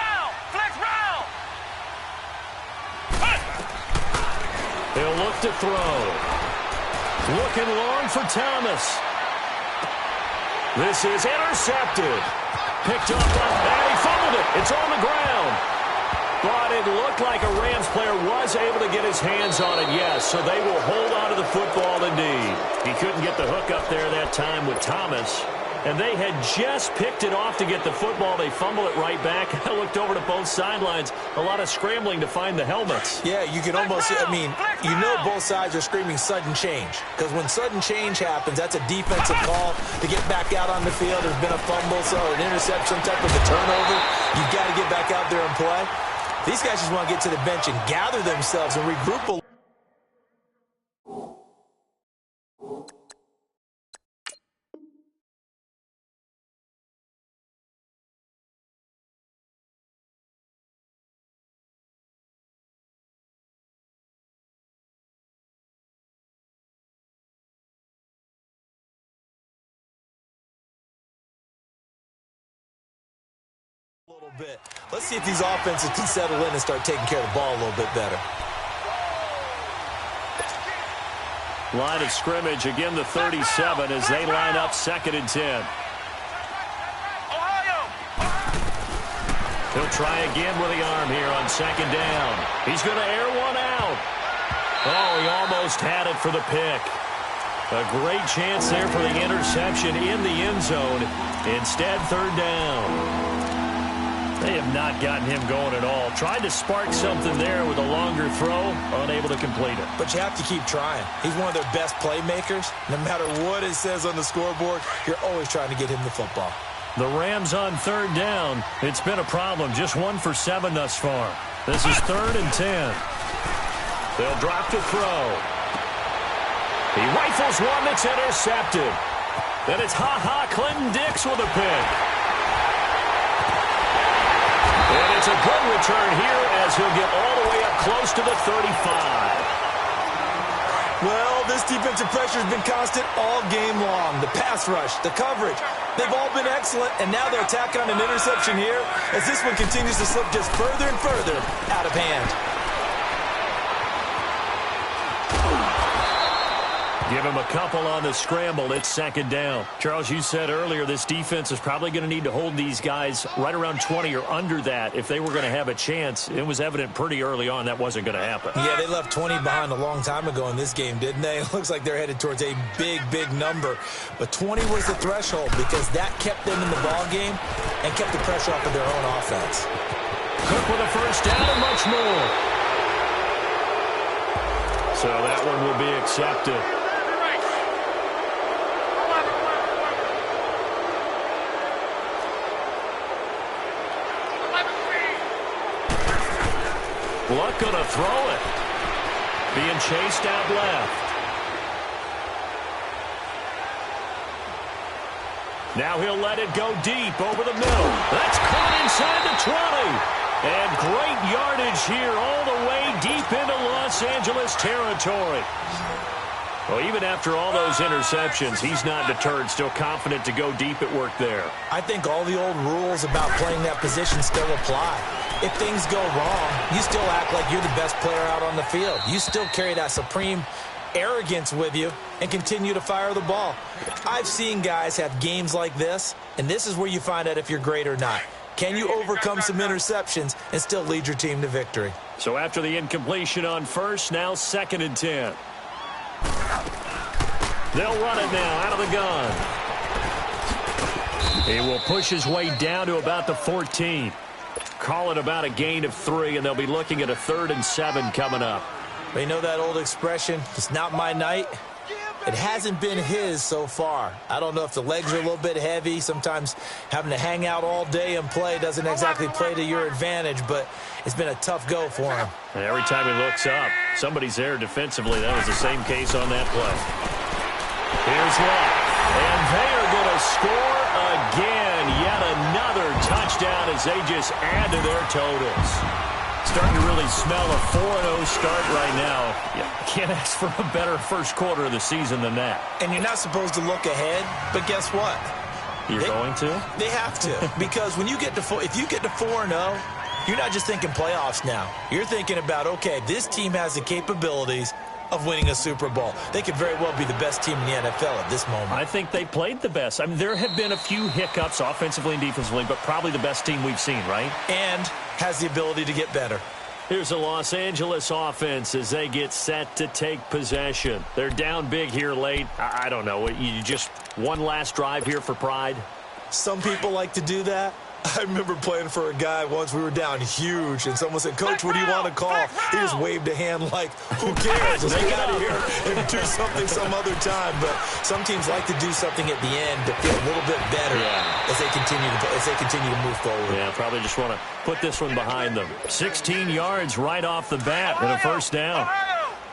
He'll look to throw. Looking long for Thomas. This is intercepted. Picked up, and he fumbled it. It's on the ground. But it looked like a Rams player was able to get his hands on it, yes. So they will hold on to the football indeed. He couldn't get the hook up there that time with Thomas. And they had just picked it off to get the football. They fumble it right back. I looked over to both sidelines. A lot of scrambling to find the helmets. Yeah, you can almost, you know both sides are screaming sudden change. Because when sudden change happens, that's a defensive call to get back out on the field. There's been a fumble, so an interception, type of a turnover. You've got to get back out there and play. These guys just want to get to the bench and gather themselves and regroup a little bit. Let's see if these offenses can settle in and start taking care of the ball a little bit better. Line of scrimmage, again the 37 as they line up 2nd and 10. He'll try again with the arm here on 2nd down. He's going to air one out. Oh, he almost had it for the pick. A great chance there for the interception in the end zone. Instead, 3rd down. They have not gotten him going at all. Tried to spark something there with a longer throw, unable to complete it. But you have to keep trying. He's one of their best playmakers. No matter what it says on the scoreboard, you're always trying to get him the football. The Rams on 3rd down. It's been a problem. Just 1 for 7 thus far. This is 3rd and 10. They'll drop to throw. He rifles one that's intercepted. Then it's Clinton Dix with a pick. And it's a good return here as he'll get all the way up close to the 35. Well, this defensive pressure has been constant all game long. The pass rush, the coverage, they've all been excellent, and now they're attacking on an interception here as this one continues to slip just further and further out of hand. Give him a couple on the scramble. It's 2nd down. Charles, you said earlier this defense is probably going to need to hold these guys right around 20 or under that if they were going to have a chance. It was evident pretty early on that wasn't going to happen. Yeah, they left 20 behind a long time ago in this game, didn't they? It looks like they're headed towards a big, big number. But 20 was the threshold because that kept them in the ball game and kept the pressure off of their own offense. Cook with a first down and much more. So that one will be accepted. Luck going to throw it. Being chased out left. Now he'll let it go deep over the middle. That's caught inside the 20. And great yardage here all the way deep into Los Angeles territory. Well, even after all those interceptions, he's not deterred, still confident to go deep at work there. I think all the old rules about playing that position still apply. If things go wrong, you still act like you're the best player out on the field. You still carry that supreme arrogance with you and continue to fire the ball. I've seen guys have games like this, and this is where you find out if you're great or not. Can you overcome some interceptions and still lead your team to victory? So after the incompletion on first, now 2nd and 10. They'll run it now out of the gun. He will push his way down to about the 14. Call it about a gain of 3, and they'll be looking at a 3rd and 7 coming up. You know that old expression, it's not my night? It hasn't been his so far. I don't know if the legs are a little bit heavy. Sometimes having to hang out all day and play doesn't exactly play to your advantage, but it's been a tough go for him. And every time he looks up, somebody's there defensively. That was the same case on that play. Here's Love. And they are going to score again. Yet another touchdown as they just add to their totals. Starting to really smell a 4-0 start right now. You can't ask for a better first quarter of the season than that. And you're not supposed to look ahead, but guess what? You're going to? They have to. Because when you get to if you get to 4-0, you're not just thinking playoffs now. You're thinking about, okay, this team has the capabilities of winning a Super Bowl. They could very well be the best team in the NFL at this moment. I think they played the best. I mean, there have been a few hiccups offensively and defensively, but probably the best team we've seen, right? And has the ability to get better. Here's a Los Angeles offense as they get set to take possession. They're down big here late. I don't know. You just one last drive here for pride? Some people like to do that. I remember playing for a guy once. We were down huge, and someone said, "Coach, what do you want to call?" He just waved a hand like, who cares? Let's get out of here and do something some other time. But some teams like to do something at the end to feel a little bit better as they continue to move forward. Yeah, probably just want to put this one behind them. 16 yards right off the bat and a first down.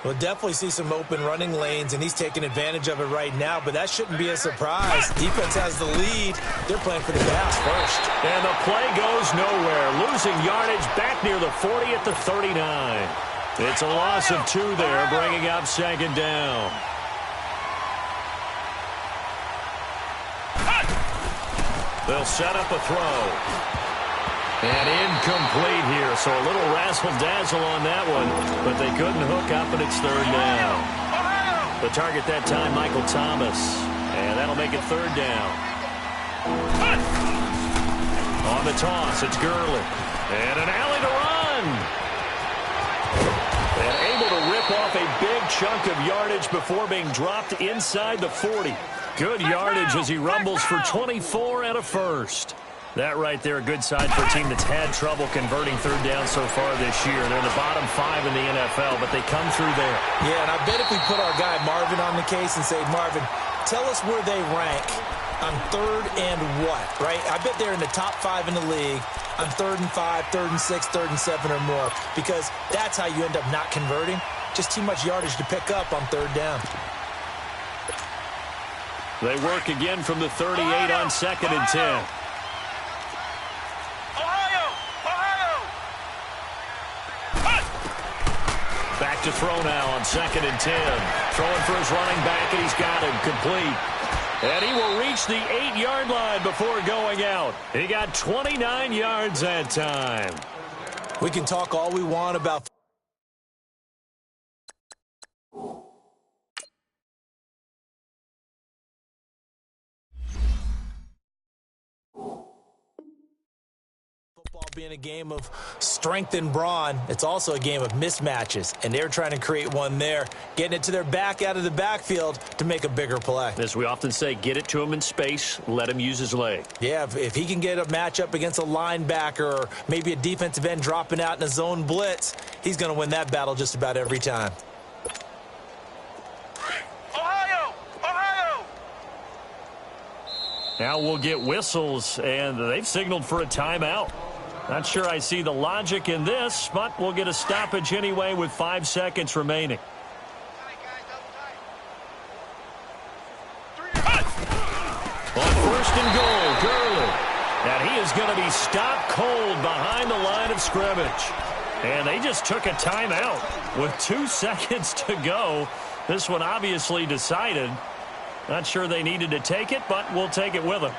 We'll definitely see some open running lanes, and he's taking advantage of it right now, but that shouldn't be a surprise. Defense has the lead. They're playing for the pass first. And the play goes nowhere. Losing yardage back near the 40 at the 39. It's a loss of 2 there, bringing up 2nd down. They'll set up a throw. And incomplete here, so a little razzle-dazzle on that one, but they couldn't hook up, and it's 3rd down. The target that time, Michael Thomas, and that'll make it 3rd down. On the toss, it's Gurley, and an alley to run. And able to rip off a big chunk of yardage before being dropped inside the 40. Good yardage as he rumbles for 24 and a first. That right there, a good side for a team that's had trouble converting 3rd down so far this year. They're the bottom 5 in the NFL, but they come through there. Yeah, and I bet if we put our guy Marvin on the case and say, Marvin, tell us where they rank on 3rd and what, right? I bet they're in the top 5 in the league on 3rd and 5, 3rd and 6, 3rd and 7 or more, because that's how you end up not converting. Just too much yardage to pick up on 3rd down. They work again from the 38 on 2nd and 10. Back to throw now on 2nd and 10. Throwing for his running back, and he's got him complete. And he will reach the 8-yard line before going out. He got 29 yards that time. We can talk all we want about being a game of strength and brawn. It's also a game of mismatches, and they're trying to create one there, getting it to their back out of the backfield to make a bigger play. As we often say, get it to him in space, let him use his leg. Yeah, if he can get a matchup against a linebacker or maybe a defensive end dropping out in a zone blitz, he's going to win that battle just about every time. Now we'll get whistles, and they've signaled for a timeout. Not sure I see the logic in this, but we'll get a stoppage anyway with 5 seconds remaining. On 1st and goal, Gurley. And he is going to be stopped cold behind the line of scrimmage. And they just took a timeout with 2 seconds to go. This one obviously decided. Not sure they needed to take it, but we'll take it with them.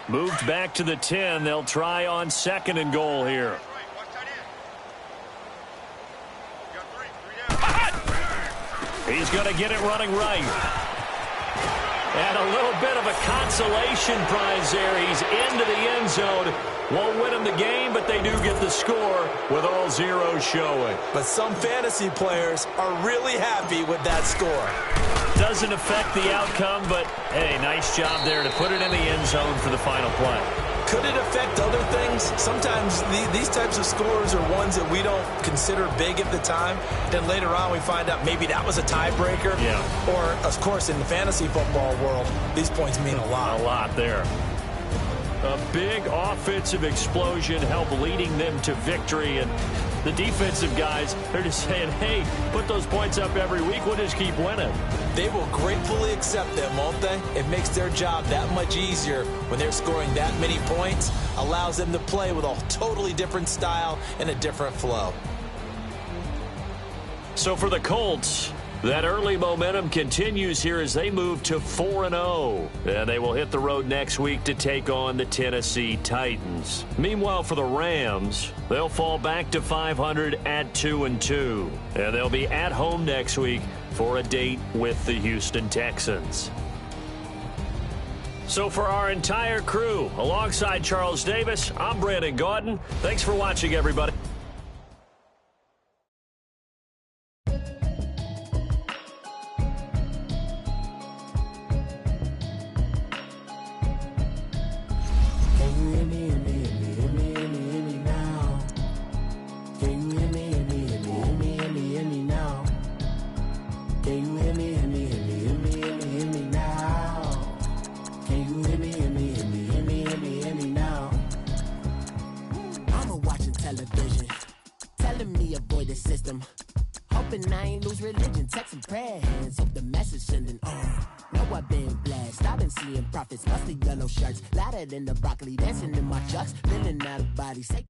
Moved back to the 10. They'll try on 2nd and goal here. He's going to get it running right. And a little bit of a consolation prize there. He's into the end zone. Won't win them the game, but they do get the score with all zeros showing. But some fantasy players are really happy with that score. Doesn't affect the outcome, but, hey, nice job there to put it in the end zone for the final play. Could it affect other things? Sometimes these types of scores are ones that we don't consider big at the time. Then later on we find out maybe that was a tiebreaker. Yeah. Or, of course, in the fantasy football world, these points mean a lot. A lot there. A big offensive explosion helped leading them to victory. And the defensive guys, they're just saying, hey, put those points up every week. We'll just keep winning. They will gratefully accept them, won't they? It makes their job that much easier when they're scoring that many points. Allows them to play with a totally different style and a different flow. So for the Colts, that early momentum continues here as they move to 4-0. And they will hit the road next week to take on the Tennessee Titans. Meanwhile, for the Rams, they'll fall back to 500 at 2-2. And they'll be at home next week for a date with the Houston Texans. So for our entire crew, alongside Charles Davis, I'm Brandon Gaudin. Thanks for watching, everybody. Hoping I ain't lose religion, text and prayers. Hope the message sending on. Know I've been blessed. I've been seeing prophets, mostly yellow shirts, louder than the broccoli, dancing in my chucks, feeling out of body. Say